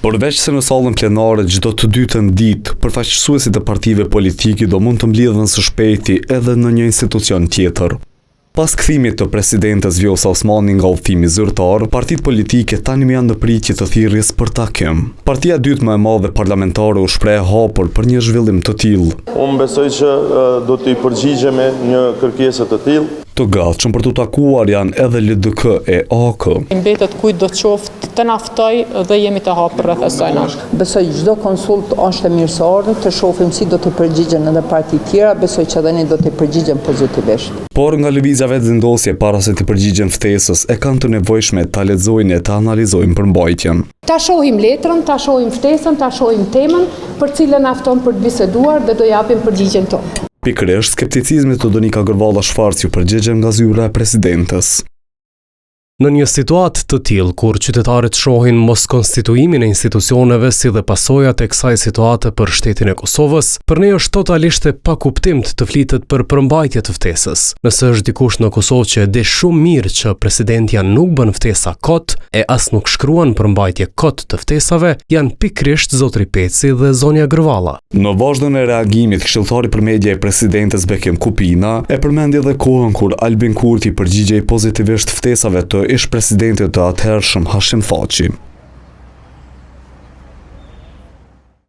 Përveç se në sallën plenare çdo të dytën ditë, përfaqësuesit e partive politike do mund të mbledhen së shpejti edhe në një institucion tjetër. Pas kthimit të presidentes Vjosa Osmani nga udhëtimi zyrtar, partitë politike tani janë në pritje të thirrjes për takim. Partia e dytë më e madhe parlamentare u shpreh hapur për një zhvillim të tillë. Unë besoj që do t'i përgjigjemi një kërkesë të tillë. Të gatshëm për të takuar janë edhe LDK e AK. Mbetet kujt do të qoftë të na ftoj dhe jemi të hapur rreth asaj. Besoj çdo konsult është e mirë se ardhur, të shohim si do të përgjigjen edhe partitë tjera, besoj që edhe ne do të përgjigjem pozitivisht. Por nga lëvizja vetë zindosje para se të përgjigjen ftesës, e kanë të nevojshme ta lexojnë e ta analizojnë përmbajtjen. Ta shohim letrën, ta shohim ftesën, ta shohim temën për cilën na fton për të biseduar dhe do japim përgjigjen tonë. Pikërisht skepticizmi të Donika Gërvalla Shfarciu përgjigjen nga zyra e presidentes. Në një situatë të tillë, kur qytetarët shohin mos konstituimin e institucioneve si dhe pasojat e kësaj situate për shtetin e Kosovës, për ne është totalisht e pakuptimt të flitet për përmbajtje të ftesës. Nëse është dikush në Kosovë që e di shumë mirë që presidentja nuk bën ftesa kot, e as nuk shkruan përmbajtje kot të ftesave, janë pikërisht zotri Peci dhe zonja Gërvalla. Në vazhdon e reagimit, këshilltari për media e presidentes Bekim Kupina e përmendi edhe kohën kur Albin Kurti përgjigjej pozitivisht ftesave të ish presidentit të atëhershëm Hashim Thaçi.